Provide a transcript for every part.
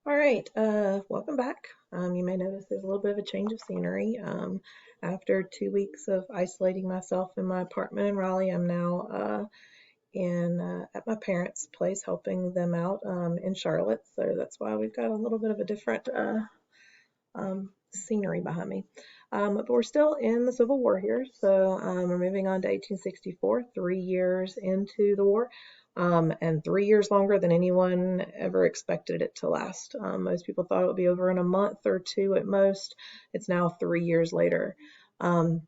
All right, welcome back. You may notice there's a little bit of a change of scenery. After 2 weeks of isolating myself in my apartment in Raleigh, I'm now in at my parents' place helping them out in Charlotte. So that's why we've got a little bit of a different scenery behind me. But we're still in the Civil War here, so we're moving on to 1864, 3 years into the war, and 3 years longer than anyone ever expected it to last. Most people thought it would be over in a month or two at most. It's now 3 years later. Um,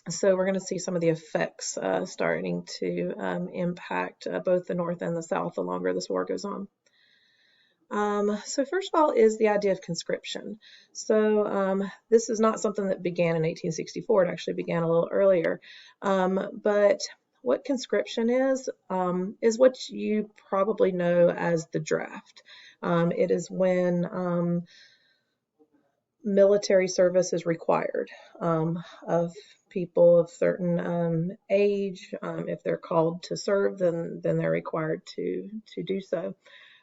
so we're going to see some of the effects starting to impact both the North and the South the longer this war goes on. So first of all is the idea of conscription. So this is not something that began in 1864. It actually began a little earlier. But what conscription is what you probably know as the draft. It is when military service is required of people of certain age. If they're called to serve, then they're required to do so.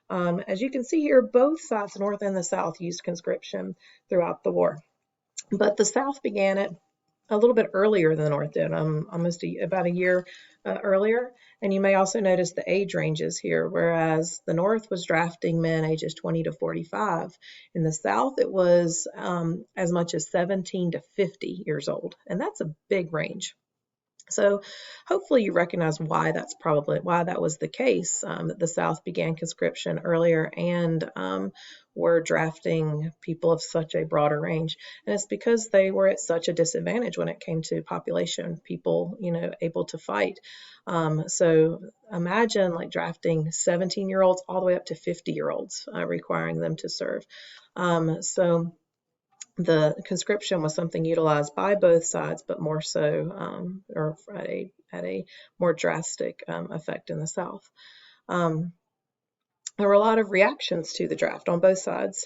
As you can see here, both sides, the North and the South, used conscription throughout the war. But the South began it a little bit earlier than the North did, about a year earlier. And you may also notice the age ranges here, whereas the North was drafting men ages 20 to 45. In the South, it was as much as 17 to 50 years old. And that's a big range. So hopefully you recognize why that was the case, that the South began conscription earlier and were drafting people of such a broader range. And it's because they were at such a disadvantage when it came to population, people, able to fight. So imagine like drafting 17-year-olds all the way up to 50-year-olds, requiring them to serve. So the conscription was something utilized by both sides, but more so, or at a more drastic effect in the South. There were a lot of reactions to the draft on both sides.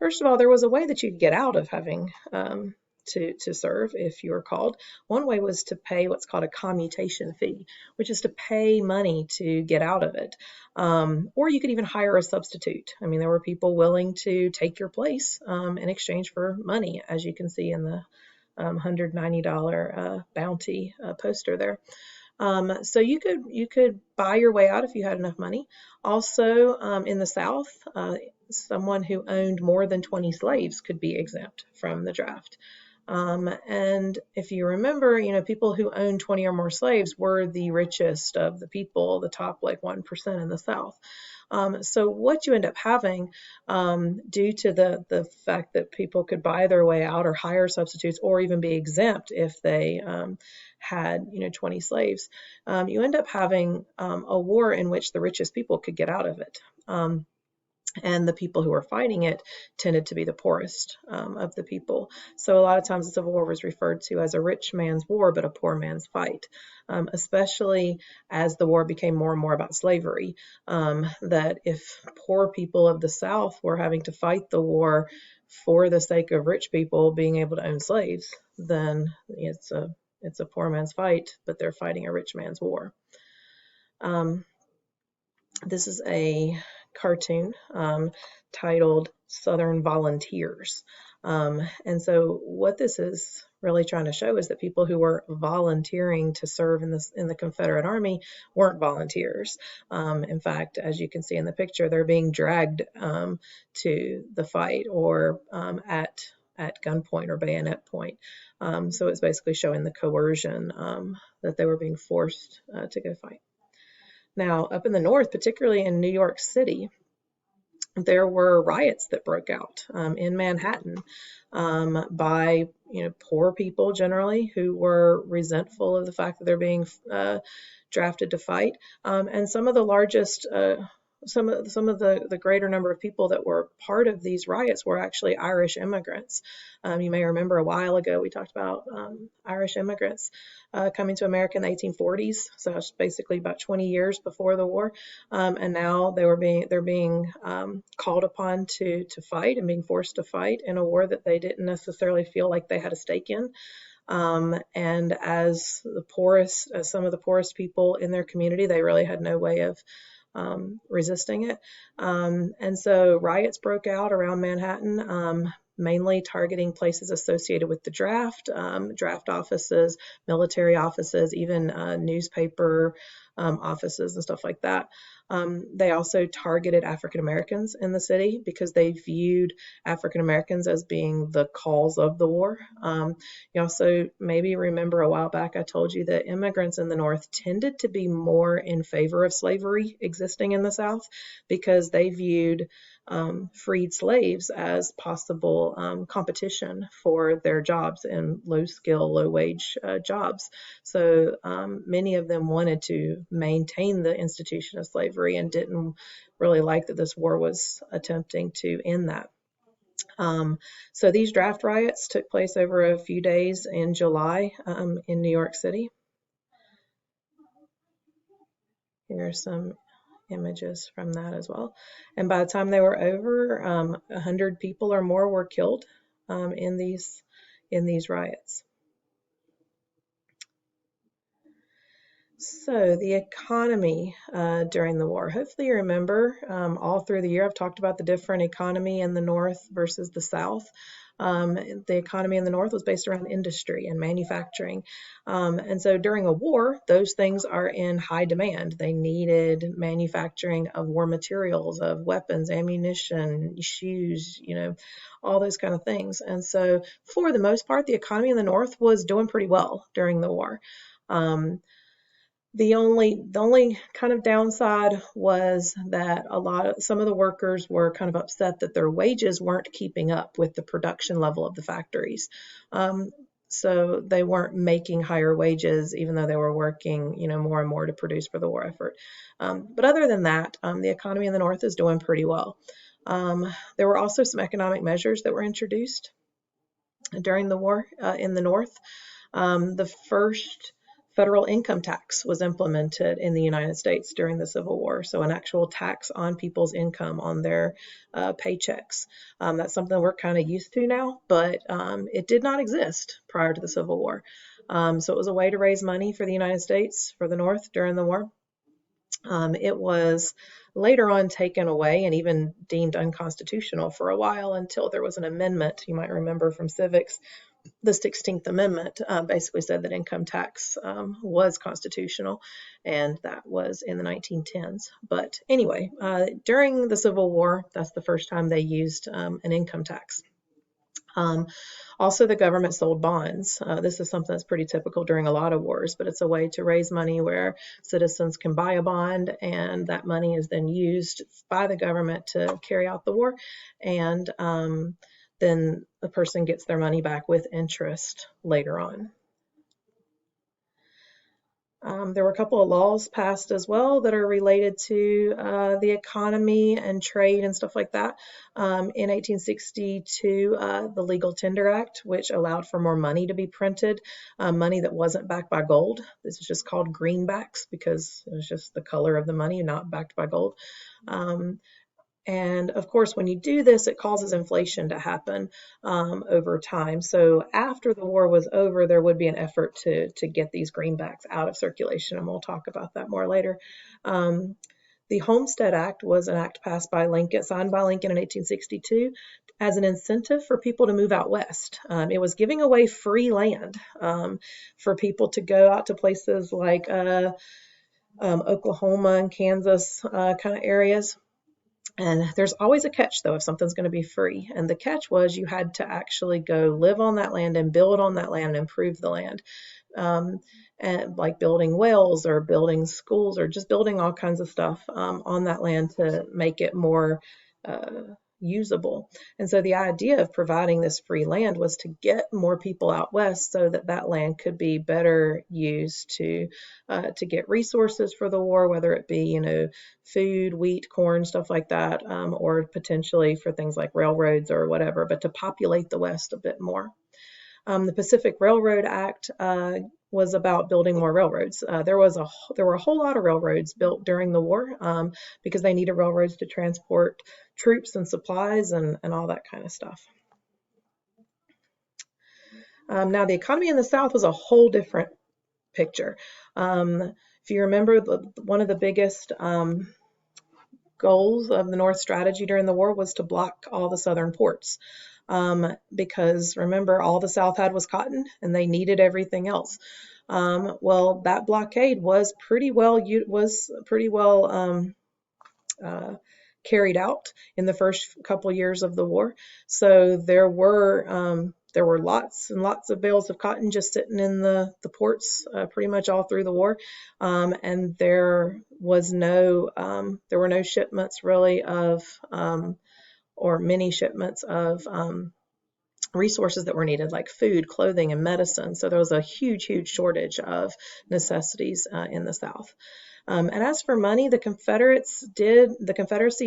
First of all, there was a way that you could get out of having to serve if you were called. One way was to pay what's called a commutation fee, which is to pay money to get out of it. Or you could even hire a substitute. I mean, there were people willing to take your place in exchange for money, as you can see in the $190 bounty poster there. So you could buy your way out if you had enough money. Also, in the South, someone who owned more than 20 slaves could be exempt from the draft. And if you remember, people who owned 20 or more slaves were the richest of the people, the top like 1% in the South. So what you end up having, due to the fact that people could buy their way out or hire substitutes or even be exempt if they had 20 slaves, you end up having a war in which the richest people could get out of it. And the people who were fighting it tended to be the poorest of the people. So a lot of times the Civil War was referred to as a rich man's war, but a poor man's fight, especially as the war became more and more about slavery, that if poor people of the South were having to fight the war for the sake of rich people being able to own slaves, then it's a poor man's fight, but they're fighting a rich man's war. This is a cartoon titled Southern Volunteers. And so what this is really trying to show is that people who were volunteering to serve in the Confederate Army weren't volunteers. In fact, as you can see in the picture, they're being dragged to the fight or at gunpoint or bayonet point. So it's basically showing the coercion that they were being forced to go fight. Now, up in the North, particularly in New York City, there were riots that broke out in Manhattan by poor people generally who were resentful of the fact that they're being drafted to fight, and some of the largest. Some of the greater number of people that were part of these riots were actually Irish immigrants. You may remember a while ago we talked about Irish immigrants coming to America in the 1840s. So it's basically about 20 years before the war, and now they're being called upon to fight and being forced to fight in a war that they didn't necessarily feel like they had a stake in. And as some of the poorest people in their community, they really had no way of resisting it. And so riots broke out around Manhattan, mainly targeting places associated with the draft, draft offices, military offices, even newspaper offices and stuff like that. They also targeted African Americans in the city because they viewed African Americans as being the cause of the war. You also maybe remember a while back I told you that immigrants in the North tended to be more in favor of slavery existing in the South because they viewed freed slaves as possible competition for their jobs in low skill, low wage jobs. So many of them wanted to maintain the institution of slavery and didn't really like that this war was attempting to end that. So these draft riots took place over a few days in July in New York City. Here are some images from that as well. And by the time they were over, 100 people or more were killed in these riots. So the economy during the war. Hopefully you remember all through the year I've talked about the different economy in the North versus the South. The economy in the North was based around industry and manufacturing. And so during a war, those things are in high demand. They needed manufacturing of war materials, of weapons, ammunition, shoes, all those kind of things. And so for the most part, the economy in the North was doing pretty well during the war. The only kind of downside was that some of the workers were kind of upset that their wages weren't keeping up with the production level of the factories. So they weren't making higher wages, even though they were working, more and more to produce for the war effort. But other than that, the economy in the North is doing pretty well. There were also some economic measures that were introduced during the war in the North. The first federal income tax was implemented in the United States during the Civil War, so an actual tax on people's income on their paychecks. That's something we're kind of used to now, but it did not exist prior to the Civil War. So it was a way to raise money for the United States, for the North during the war. It was later on taken away and even deemed unconstitutional for a while until there was an amendment, you might remember from civics. The 16th Amendment basically said that income tax was constitutional, and that was in the 1910s. But anyway, during the Civil War, that's the first time they used an income tax. Also, the government sold bonds. This is something that's pretty typical during a lot of wars, but it's a way to raise money where citizens can buy a bond, and that money is then used by the government to carry out the war, and then the person gets their money back with interest later on. There were a couple of laws passed as well that are related to the economy and trade and stuff like that. In 1862, the Legal Tender Act, which allowed for more money to be printed, money that wasn't backed by gold. This is just called greenbacks because it was just the color of the money, not backed by gold. And of course, when you do this, it causes inflation to happen over time. So after the war was over, there would be an effort to get these greenbacks out of circulation, and we'll talk about that more later. The Homestead Act was an act passed by Lincoln, signed by Lincoln in 1862, as an incentive for people to move out west. It was giving away free land for people to go out to places like Oklahoma and Kansas kind of areas. And there's always a catch, though, if something's going to be free. And the catch was you had to actually go live on that land and build on that land and improve the land. And like building wells or building schools or just building all kinds of stuff on that land to make it more usable. And so the idea of providing this free land was to get more people out west so that that land could be better used to get resources for the war, whether it be, food, wheat, corn, stuff like that, or potentially for things like railroads or whatever, but to populate the West a bit more. The Pacific Railroad Act was about building more railroads. There were a whole lot of railroads built during the war because they needed railroads to transport troops and supplies and all that kind of stuff. Now, the economy in the South was a whole different picture. If you remember, one of the biggest goals of the North strategy during the war was to block all the southern ports. Because remember, all the South had was cotton and they needed everything else. Well, that blockade was pretty well carried out in the first couple years of the war. So there were lots and lots of bales of cotton just sitting in the ports pretty much all through the war, and there were no shipments really of or many shipments of resources that were needed, like food, clothing, and medicine. So there was a huge shortage of necessities in the South. And as for money, the Confederacy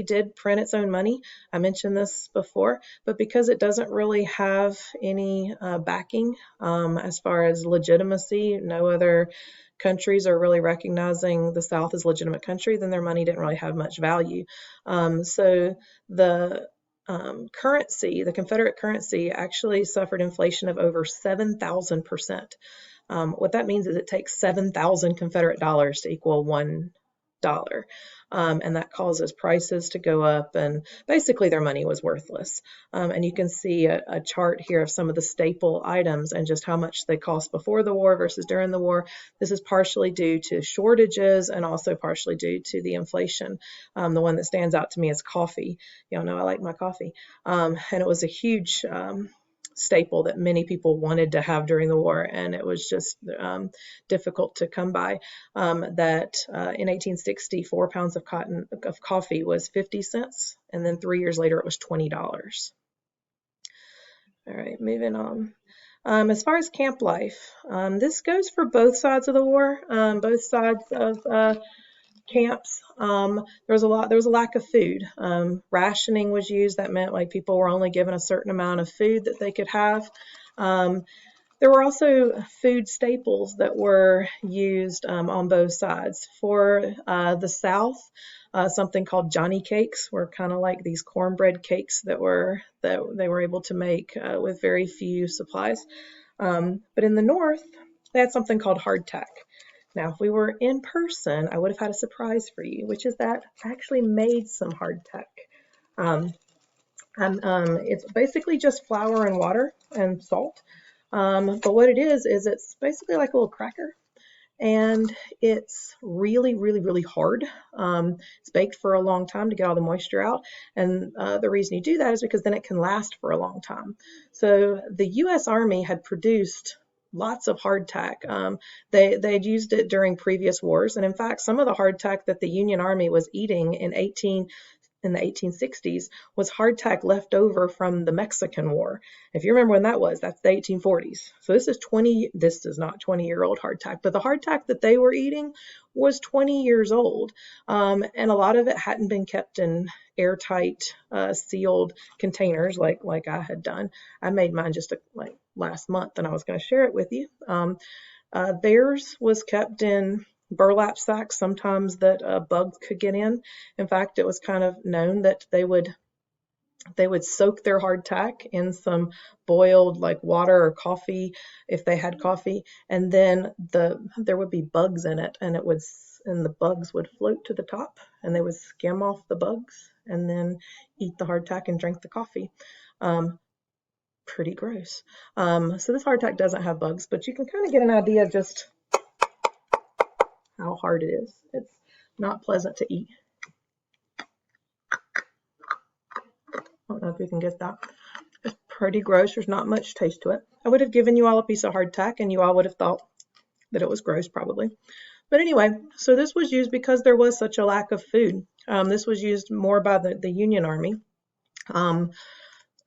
did print its own money. I mentioned this before, but because it doesn't really have any backing as far as legitimacy, no other countries are really recognizing the South as a legitimate country, then their money didn't really have much value. So the currency, the Confederate currency, actually suffered inflation of over 7,000%. What that means is it takes 7,000 Confederate dollars to equal $1. And that causes prices to go up, and basically their money was worthless. And you can see a chart here of some of the staple items and just how much they cost before the war versus during the war. This is partially due to shortages and also partially due to the inflation. The one that stands out to me is coffee. Y'all know I like my coffee. And it was a huge staple that many people wanted to have during the war, and it was just difficult to come by. That in 1860, 4 pounds of coffee was 50 cents, and then 3 years later it was $20. All right, moving on. As far as camp life, this goes for both sides of the war, both sides of camps. There was a lack of food. Rationing was used. That meant like people were only given a certain amount of food that they could have. There were also food staples that were used on both sides. For the South, something called Johnny cakes were kind of like these cornbread cakes that they were able to make with very few supplies. But in the North, they had something called hardtack. Now, if we were in person, I would have had a surprise for you, which is that I actually made some hardtack. It's basically just flour and water and salt. But what it is it's basically like a little cracker, and it's really hard. It's baked for a long time to get all the moisture out, and the reason you do that is because then it can last for a long time. So the U.S. Army had produced lots of hardtack. They had used it during previous wars, and in fact, some of the hardtack that the Union Army was eating in the 1860s was hardtack left over from the Mexican War. If you remember when that was, that's the 1840s. So this is not 20-year-old hardtack, but the hardtack that they were eating was 20 years old. And a lot of it hadn't been kept in airtight, sealed containers like I had done. I made mine just like last month, and I was going to share it with you. Theirs was kept in burlap sacks, sometimes that bugs could get in. In fact, it was kind of known that they would soak their hardtack in some boiled like water or coffee if they had coffee, and then there would be bugs in it, and the bugs would float to the top, and they would skim off the bugs and then eat the hardtack and drink the coffee. Pretty gross. So this hardtack doesn't have bugs, but you can kind of get an idea of just how hard it is. It's not pleasant to eat. I don't know if you can get that. It's pretty gross. There's not much taste to it. I would have given you all a piece of hardtack, and you all would have thought that it was gross probably. But anyway, so this was used because there was such a lack of food. This was used more by the Union Army.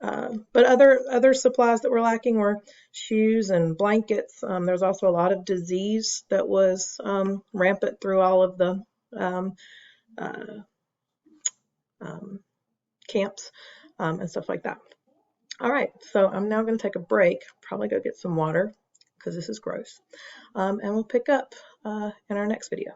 But other supplies that were lacking were shoes and blankets. There's also a lot of disease that was rampant through all of the camps and stuff like that. All right, so I'm now going to take a break, probably go get some water because this is gross, and we'll pick up in our next video.